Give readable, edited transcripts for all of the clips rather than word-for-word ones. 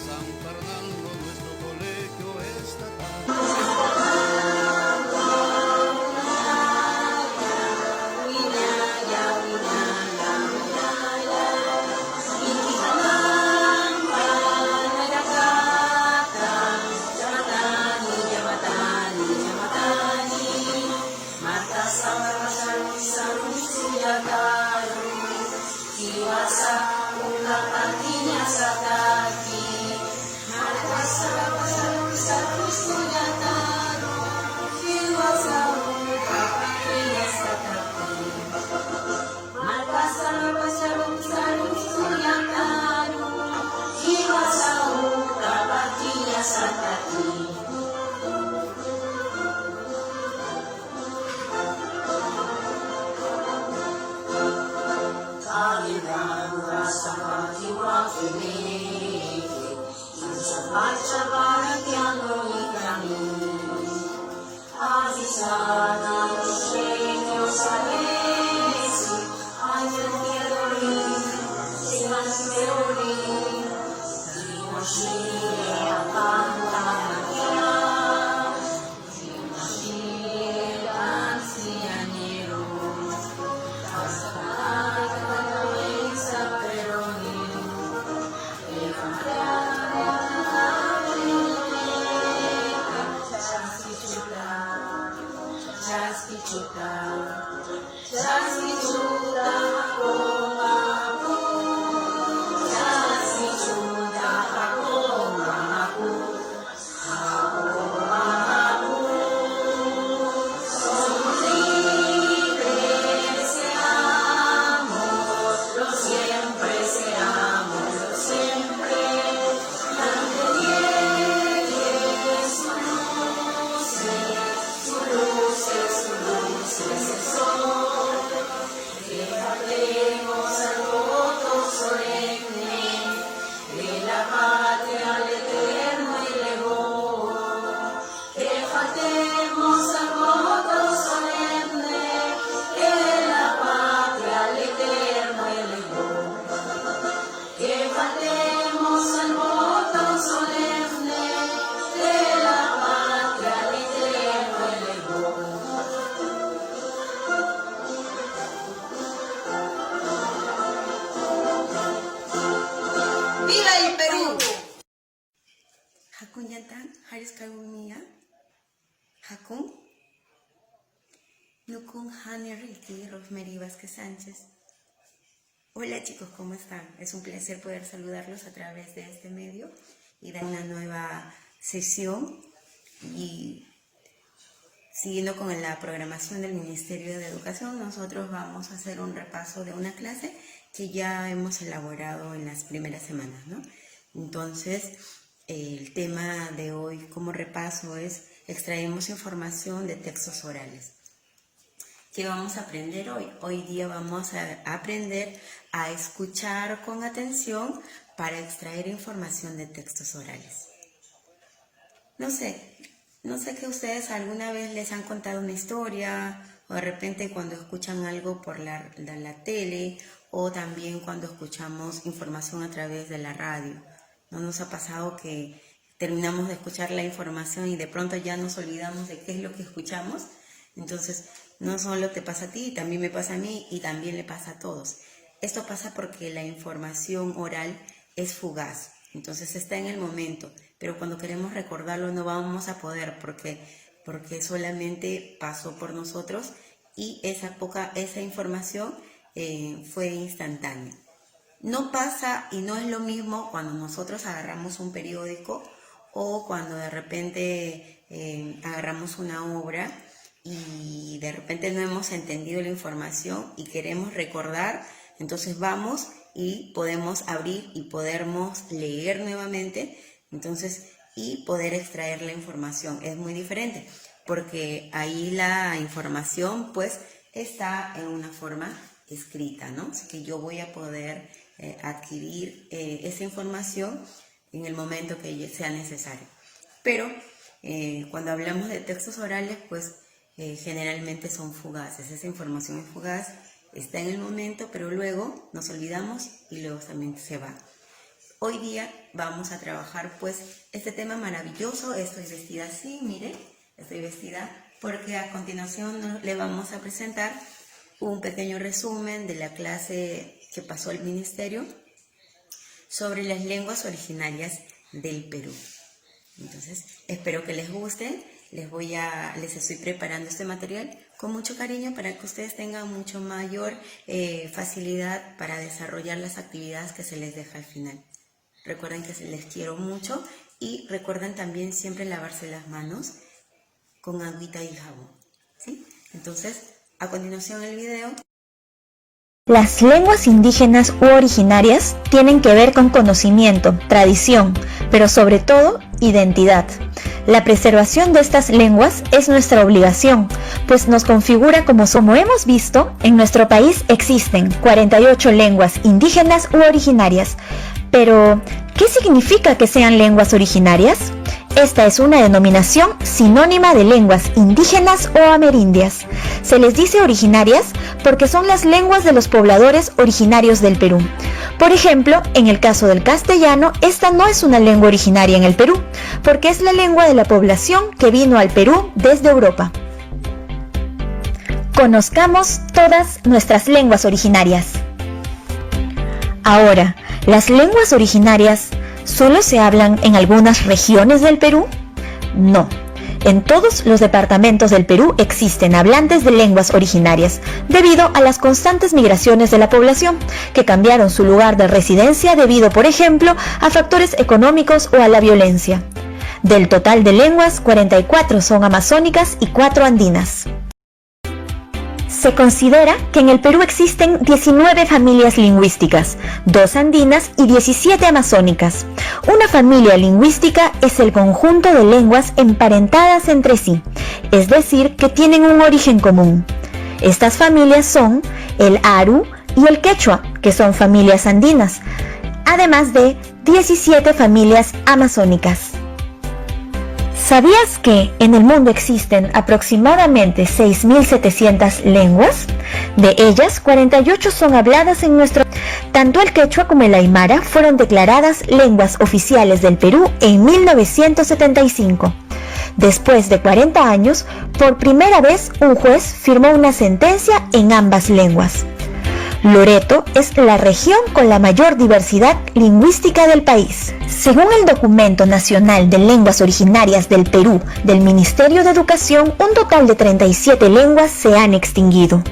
San Fernando, nuestro colegio estatal. Hakun Yantan, Haris Kagumiya, Hakun, Nukun Hani Ricky, Rosemary Vázquez Sánchez. Hola chicos, ¿cómo están? Es un placer poder saludarlos a través de este medio y dar una nueva sesión. Y siguiendo con la programación del Ministerio de Educación, nosotros vamos a hacer un repaso de una clase que ya hemos elaborado en las primeras semanas, ¿no? Entonces, el tema de hoy como repaso es extraemos información de textos orales. ¿Qué vamos a aprender hoy? Hoy día vamos a aprender a escuchar con atención para extraer información de textos orales. No sé que ustedes alguna vez les han contado una historia o de repente cuando escuchan algo por la tele o también cuando escuchamos información a través de la radio. ¿No nos ha pasado que terminamos de escuchar la información y de pronto ya nos olvidamos de qué es lo que escuchamos? Entonces, no solo te pasa a ti, también me pasa a mí y también le pasa a todos. Esto pasa porque la información oral es fugaz, entonces está en el momento, pero cuando queremos recordarlo no vamos a poder porque solamente pasó por nosotros y esa información fue instantánea. No pasa y no es lo mismo cuando nosotros agarramos un periódico o cuando de repente agarramos una obra y de repente no hemos entendido la información y queremos recordar, entonces vamos y podemos abrir y podemos leer nuevamente, entonces, y poder extraer la información. Es muy diferente porque ahí la información pues está en una forma escrita, ¿no? Así que yo voy a poder adquirir esa información en el momento que sea necesario. Pero cuando hablamos de textos orales, pues generalmente son fugaces. Esa información es fugaz, está en el momento, pero luego nos olvidamos y luego también se va. Hoy día vamos a trabajar pues este tema maravilloso. Estoy vestida así, mire, estoy vestida porque a continuación le vamos a presentar un pequeño resumen de la clase que pasó el Ministerio sobre las lenguas originarias del Perú. Entonces, espero que les guste. Les estoy preparando este material con mucho cariño para que ustedes tengan mucho mayor facilidad para desarrollar las actividades que se les deja al final. Recuerden que les quiero mucho y recuerden también siempre lavarse las manos con agüita y jabón, ¿sí? Entonces, a continuación el video. Las lenguas indígenas u originarias tienen que ver con conocimiento, tradición, pero sobre todo identidad. La preservación de estas lenguas es nuestra obligación, pues nos configura como somos. Como hemos visto, en nuestro país existen 48 lenguas indígenas u originarias. Pero, ¿qué significa que sean lenguas originarias? Esta es una denominación sinónima de lenguas indígenas o amerindias. Se les dice originarias porque son las lenguas de los pobladores originarios del Perú. Por ejemplo, en el caso del castellano, esta no es una lengua originaria en el Perú, porque es la lengua de la población que vino al Perú desde Europa. Conozcamos todas nuestras lenguas originarias. Ahora, ¿las lenguas originarias solo se hablan en algunas regiones del Perú? No. En todos los departamentos del Perú existen hablantes de lenguas originarias, debido a las constantes migraciones de la población, que cambiaron su lugar de residencia debido, por ejemplo, a factores económicos o a la violencia. Del total de lenguas, 44 son amazónicas y 4 andinas. Se considera que en el Perú existen 19 familias lingüísticas, 2 andinas y 17 amazónicas. Una familia lingüística es el conjunto de lenguas emparentadas entre sí, es decir, que tienen un origen común. Estas familias son el aru y el quechua, que son familias andinas, además de 17 familias amazónicas. ¿Sabías que en el mundo existen aproximadamente 6.700 lenguas? De ellas, 48 son habladas en nuestro país. Tanto el quechua como el aymara fueron declaradas lenguas oficiales del Perú en 1975. Después de 40 años, por primera vez un juez firmó una sentencia en ambas lenguas. Loreto es la región con la mayor diversidad lingüística del país. Según el Documento Nacional de Lenguas Originarias del Perú del Ministerio de Educación, un total de 37 lenguas se han extinguido.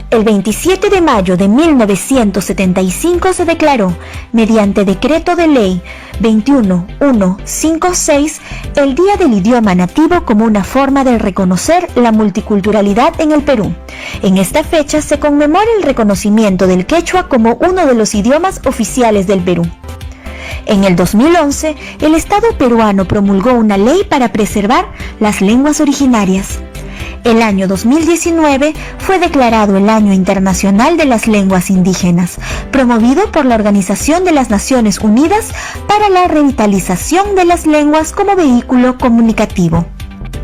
El 27 de mayo de 1975 se declaró, mediante decreto de ley 21156, el Día del Idioma Nativo como una forma de reconocer la multiculturalidad en el Perú. En esta fecha se conmemora el reconocimiento del quechua como uno de los idiomas oficiales del Perú. En el 2011, el Estado peruano promulgó una ley para preservar las lenguas originarias. El año 2019 fue declarado el Año Internacional de las Lenguas Indígenas, promovido por la Organización de las Naciones Unidas para la Revitalización de las Lenguas como vehículo comunicativo.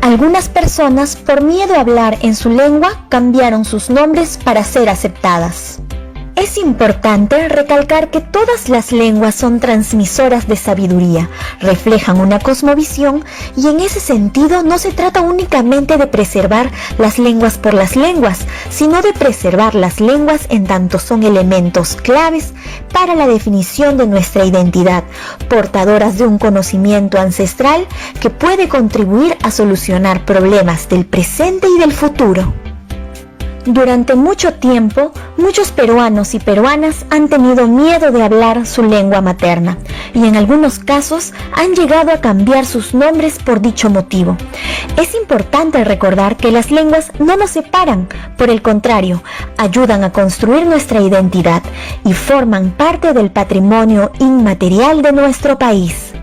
Algunas personas, por miedo a hablar en su lengua, cambiaron sus nombres para ser aceptadas. Es importante recalcar que todas las lenguas son transmisoras de sabiduría, reflejan una cosmovisión y en ese sentido no se trata únicamente de preservar las lenguas por las lenguas, sino de preservar las lenguas en tanto son elementos claves para la definición de nuestra identidad, portadoras de un conocimiento ancestral que puede contribuir a solucionar problemas del presente y del futuro. Durante mucho tiempo, muchos peruanos y peruanas han tenido miedo de hablar su lengua materna y en algunos casos han llegado a cambiar sus nombres por dicho motivo. Es importante recordar que las lenguas no nos separan, por el contrario, ayudan a construir nuestra identidad y forman parte del patrimonio inmaterial de nuestro país.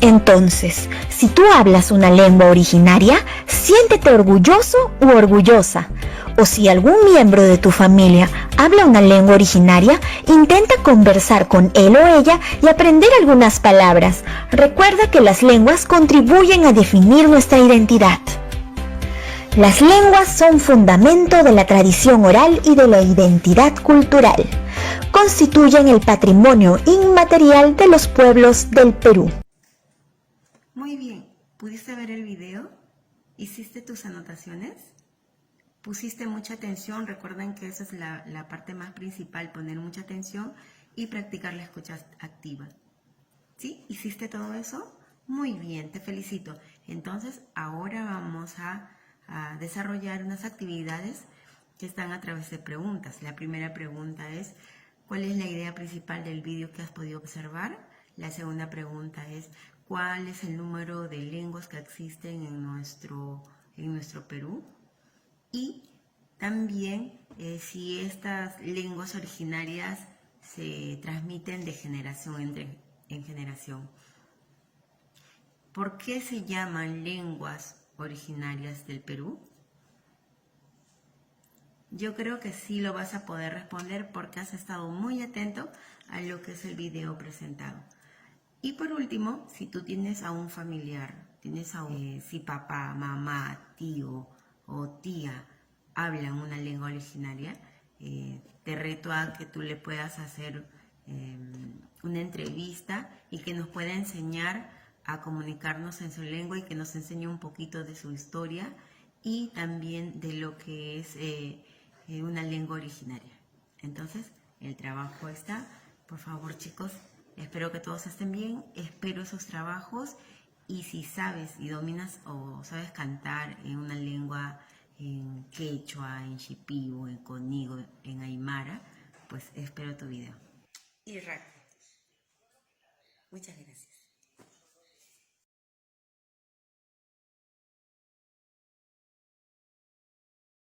Entonces, si tú hablas una lengua originaria, siéntete orgulloso u orgullosa. O si algún miembro de tu familia habla una lengua originaria, intenta conversar con él o ella y aprender algunas palabras. Recuerda que las lenguas contribuyen a definir nuestra identidad. Las lenguas son fundamento de la tradición oral y de la identidad cultural. constituyen el patrimonio inmaterial de los pueblos del Perú. Muy bien, ¿pudiste ver el video? ¿Hiciste tus anotaciones? ¿Pusiste mucha atención? Recuerden que esa es la parte más principal, poner mucha atención y practicar la escucha activa. ¿Sí? ¿Hiciste todo eso? Muy bien, te felicito. Entonces, ahora vamos a desarrollar unas actividades que están a través de preguntas. La primera pregunta es, ¿cuál es la idea principal del vídeo que has podido observar? La segunda pregunta es, ¿cuál es el número de lenguas que existen en nuestro Perú? Y también si estas lenguas originarias se transmiten de generación en generación. ¿Por qué se llaman lenguas originarias del Perú? Yo creo que sí lo vas a poder responder porque has estado muy atento a lo que es el video presentado. Y por último, si tú tienes a un familiar, si papá, mamá, tío o tía hablan una lengua originaria, te reto a que tú le puedas hacer una entrevista y que nos pueda enseñar a comunicarnos en su lengua y que nos enseñe un poquito de su historia y también de lo que es una lengua originaria. Entonces, el trabajo está. Por favor, chicos, espero que todos estén bien, espero esos trabajos y si sabes y dominas o sabes cantar en una lengua en quechua, en shipibo, en conigo, en aymara, pues espero tu video. Y muchas gracias.